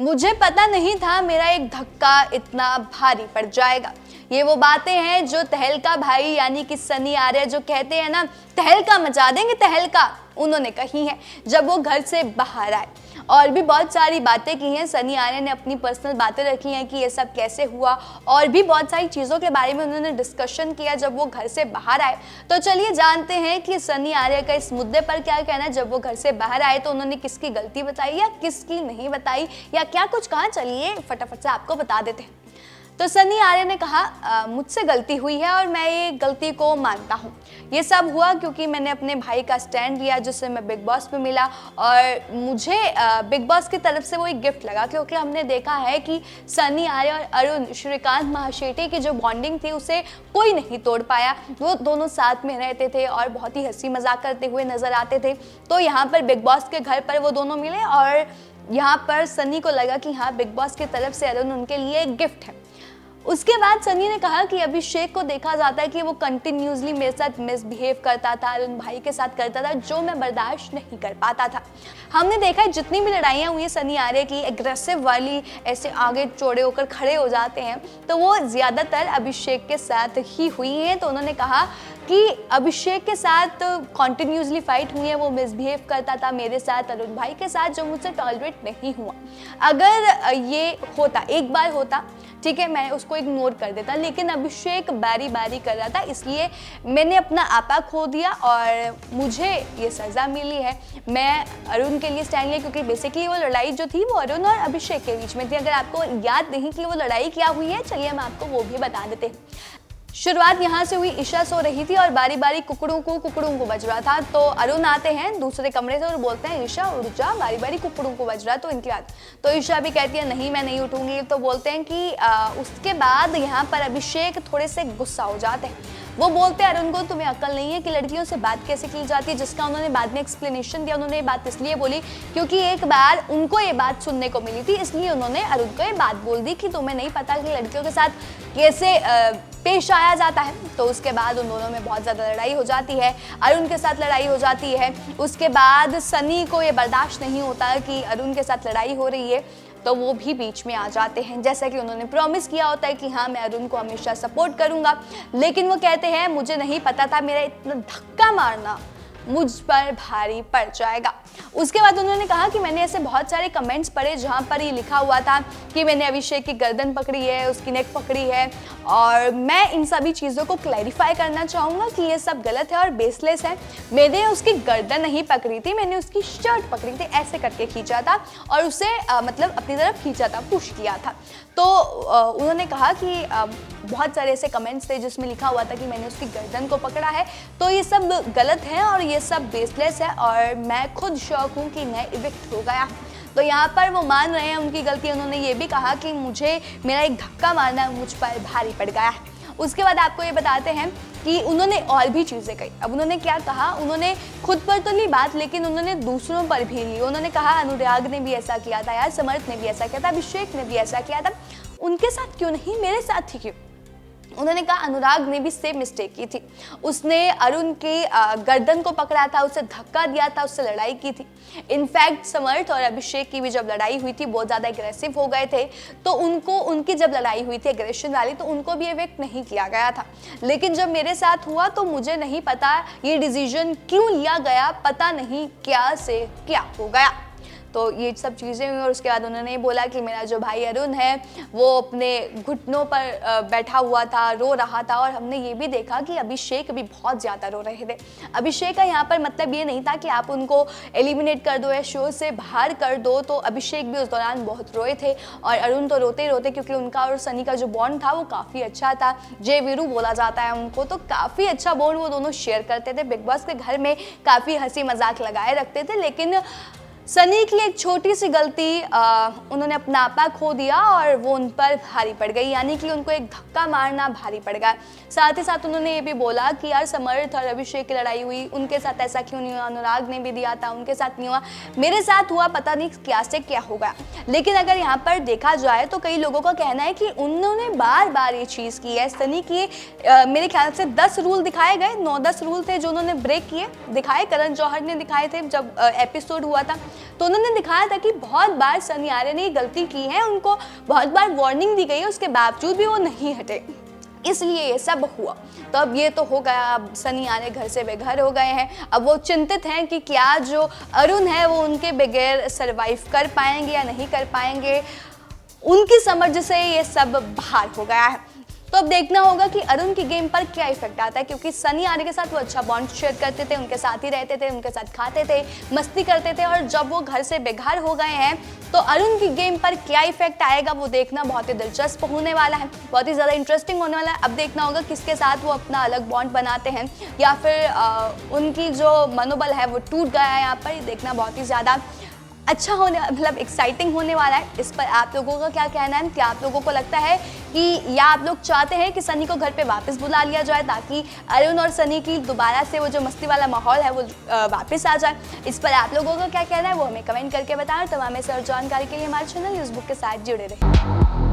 मुझे पता नहीं था मेरा एक धक्का इतना भारी पड़ जाएगा। ये वो बातें हैं जो तहलका भाई यानी कि सनी आर्य जो कहते हैं ना तहलका मचा देंगे तहलका, उन्होंने कही है जब वो घर से बाहर आए। और भी बहुत सारी बातें की हैं, सनी आर्य ने अपनी पर्सनल बातें रखी हैं कि ये सब कैसे हुआ और भी बहुत सारी चीज़ों के बारे में उन्होंने डिस्कशन किया जब वो घर से बाहर आए। तो चलिए जानते हैं कि सनी आर्य का इस मुद्दे पर क्या कहना है। जब वो घर से बाहर आए तो उन्होंने किसकी गलती बताई या किसकी नहीं बताई या क्या कुछ कहा, चलिए फटाफट से आपको बता देते हैं। तो सनी आर्य ने कहा मुझसे गलती हुई है और मैं ये गलती को मानता हूँ। ये सब हुआ क्योंकि मैंने अपने भाई का स्टैंड लिया जिससे मैं बिग बॉस में मिला और मुझे बिग बॉस की तरफ से वो एक गिफ्ट लगा, क्योंकि हमने देखा है कि सनी आर्य और अरुण श्रीकांत महाशेट्टी की जो बॉन्डिंग थी उसे कोई नहीं तोड़ पाया। वो दोनों साथ में रहते थे और बहुत ही हंसी मजाक करते हुए नजर आते थे। तो यहाँ पर बिग बॉस के घर पर वो दोनों मिले और यहाँ पर सनी को लगा कि हाँ बिग बॉस की तरफ से अरुण उनके लिए एक गिफ्ट है। उसके बाद सनी ने कहा कि अभिषेक को देखा जाता है कि वो कंटिन्यूसली मेरे साथ मिसबिहेव करता था, अरुण भाई के साथ करता था, जो मैं बर्दाश्त नहीं कर पाता था। हमने देखा है जितनी भी लड़ाइयाँ हुई सनी आर्य की एग्रेसिव वाली, ऐसे आगे चौड़े होकर खड़े हो जाते हैं, तो वो ज़्यादातर अभिषेक के साथ ही हुई हैं। तो उन्होंने कहा कि अभिषेक के साथ कॉन्टिन्यूसली फाइट हुई है, वो मिसबिहेव करता था मेरे साथ, अरुण भाई के साथ, जो मुझसे टॉलरेट नहीं हुआ। अगर ये होता एक बार होता ठीक है, मैं उसको इग्नोर कर देता, लेकिन अभिषेक बारी बारी कर रहा था, इसलिए मैंने अपना आपा खो दिया और मुझे ये सज़ा मिली है। मैं अरुण के लिए स्टैंड लिया क्योंकि बेसिकली वो लड़ाई जो थी वो अरुण और अभिषेक के बीच में थी। अगर आपको याद नहीं कि वो लड़ाई क्या हुई है, चलिए हम आपको वो भी बता देते हैं। शुरुआत यहाँ से हुई, ईशा सो रही थी और बारी बारी कुकड़ों को बज रहा था। तो अरुण आते हैं दूसरे कमरे से और बोलते हैं ईशा उठ जा, बारी बारी कुकड़ों को बज रहा है। तो इनकी बात, तो ईशा भी कहती है नहीं मैं नहीं उठूंगी। तो बोलते हैं कि उसके बाद यहाँ पर अभिषेक थोड़े से गुस्सा हो जाते हैं। वो बोलते हैं अरुण को तुम्हें अक्ल नहीं है कि लड़कियों से बात कैसे की जाती है, जिसका उन्होंने बाद में एक्सप्लेनेशन दिया। उन्होंने ये बात इसलिए बोली क्योंकि एक बार उनको ये बात सुनने को मिली थी, इसलिए उन्होंने अरुण को ये बात बोल दी कि तुम्हें नहीं पता कि लड़कियों के साथ कैसे पेश आया जाता है। तो उसके बाद उन दोनों में बहुत ज़्यादा लड़ाई हो जाती है, अरुण के साथ लड़ाई हो जाती है। उसके बाद सनी को ये बर्दाश्त नहीं होता कि अरुण के साथ लड़ाई हो रही है, तो वो भी बीच में आ जाते हैं। जैसा कि उन्होंने प्रॉमिस किया होता है कि हाँ मैं अरुण को हमेशा सपोर्ट करूंगा, लेकिन वो कहते हैं मुझे नहीं पता था मेरा इतना धक्का मारना मुझ पर भारी पड़ जाएगा। उसके बाद उन्होंने कहा कि मैंने ऐसे बहुत सारे कमेंट्स पढ़े जहाँ पर ये लिखा हुआ था कि मैंने अभिषेक की गर्दन पकड़ी है, उसकी नेक पकड़ी है, और मैं इन सभी चीज़ों को क्लैरिफाई करना चाहूँगा कि ये सब गलत है और बेसलेस है। मैंने उसकी गर्दन नहीं पकड़ी थी, मैंने उसकी शर्ट पकड़ी थी, ऐसे करके खींचा था और उसे मतलब अपनी तरफ खींचा था, पुश किया था। तो उन्होंने कहा कि बहुत सारे ऐसे कमेंट्स थे जिसमें लिखा हुआ था कि मैंने उसकी गर्दन को पकड़ा है। तो ये सब गलत है और ये सब बेसलेस है और मैं खुद शौक हूँ कि मैं इविक्ट हो गया। तो यहाँ पर वो मान रहे हैं उनकी गलती। उन्होंने ये भी कहा कि मुझे मेरा एक धक्का मारना मुझ पर भारी पड़ गया है। उसके बाद आपको ये बताते हैं कि उन्होंने और भी चीज़ें कही। अब उन्होंने क्या कहा, उन्होंने खुद पर तो ली बात, लेकिन उन्होंने दूसरों पर भी ली। उन्होंने कहा अनुराग ने भी ऐसा किया था यार, समर्थ ने भी ऐसा किया था, अभिषेक ने भी ऐसा किया था, उनके साथ क्यों नहीं, मेरे साथ ही क्यों। उन्होंने कहा अनुराग ने भी सेम मिस्टेक की थी, उसने अरुण की गर्दन को पकड़ा था, उसे धक्का दिया था, उससे लड़ाई की थी। इनफैक्ट समर्थ और अभिषेक की भी जब लड़ाई हुई थी बहुत ज़्यादा एग्रेसिव हो गए थे, तो उनकी जब लड़ाई हुई थी एग्रेशन वाली, तो उनको भी इवेक्ट नहीं किया गया था। लेकिन जब मेरे साथ हुआ तो मुझे नहीं पता ये डिसीजन क्यों लिया गया, पता नहीं क्या से क्या हो गया। तो ये सब चीज़ें हुई और उसके बाद उन्होंने बोला कि मेरा जो भाई अरुण है वो अपने घुटनों पर बैठा हुआ था, रो रहा था। और हमने ये भी देखा कि अभिषेक भी बहुत ज़्यादा रो रहे थे। अभिषेक का यहाँ पर मतलब ये नहीं था कि आप उनको एलिमिनेट कर दो या शो से बाहर कर दो, तो अभिषेक भी उस दौरान बहुत रोए थे और अरुण तो रोते ही रोते, क्योंकि उनका और सनी का जो बॉन्ड था वो काफ़ी अच्छा था। जय वीरू बोला जाता है उनको, तो काफ़ी अच्छा बॉन्ड वो दोनों शेयर करते थे। बिग बॉस के घर में काफ़ी हंसी मजाक लगाए रखते थे, लेकिन सनी की एक छोटी सी गलती, उन्होंने अपना आपा खो दिया और वो उन पर भारी पड़ गई, यानी कि उनको एक धक्का मारना भारी पड़ गया। साथ ही साथ उन्होंने ये भी बोला कि यार समर्थ और अभिषेक की लड़ाई हुई, उनके साथ ऐसा क्यों नहीं हुआ, अनुराग ने भी दिया था, उनके साथ नहीं हुआ, मेरे साथ हुआ, पता नहीं क्या से क्या हो गया। लेकिन अगर यहाँ पर देखा जाए तो कई लोगों का कहना है कि उन्होंने बार बार ये चीज़ की है। सनी की मेरे ख्याल से 10 रूल दिखाए गए, 9-10 रूल थे जो उन्होंने ब्रेक किए, दिखाए, करण जौहर ने दिखाए थे जब एपिसोड हुआ था। तो उन्होंने दिखाया था कि बहुत बार सनी आर्य ने गलती की है, उनको बहुत बार वार्निंग दी गई है, उसके बावजूद भी वो नहीं हटे, इसलिए ये सब हुआ। तो अब ये तो हो गया, अब सनी आर्य घर से बेघर हो गए हैं। अब वो चिंतित हैं कि क्या जो अरुण है वो उनके बगैर सरवाइव कर पाएंगे या नहीं कर पाएंगे। उनकी समझ से ये सब बाहर हो गया है। तो अब देखना होगा कि अरुण की गेम पर क्या इफेक्ट आता है, क्योंकि सनी आर्य के साथ वो अच्छा बॉन्ड शेयर करते थे, उनके साथ ही रहते थे, उनके साथ खाते थे, मस्ती करते थे, और जब वो घर से बेघर हो गए हैं तो अरुण की गेम पर क्या इफेक्ट आएगा वो देखना बहुत ही दिलचस्प होने वाला है, बहुत ही ज़्यादा इंटरेस्टिंग होने वाला है। अब देखना होगा किसके साथ वो अपना अलग बॉन्ड बनाते हैं, या फिर उनकी जो मनोबल है वो टूट गया है यहाँ पर, ये देखना बहुत ही ज़्यादा अच्छा होने, मतलब एक्साइटिंग होने वाला है। इस पर आप लोगों का क्या कहना है? क्या आप लोगों को लगता है कि, या आप लोग चाहते हैं कि सनी को घर पे वापस बुला लिया जाए ताकि अरुण और सनी की दोबारा से वो जो मस्ती वाला माहौल है वो वापस आ जाए? इस पर आप लोगों का क्या कहना है वो हमें कमेंट करके बताएं। तमाम ऐसी और जानकारी के लिए हमारे चैनल न्यूज़ बुक के साथ जुड़े रहें।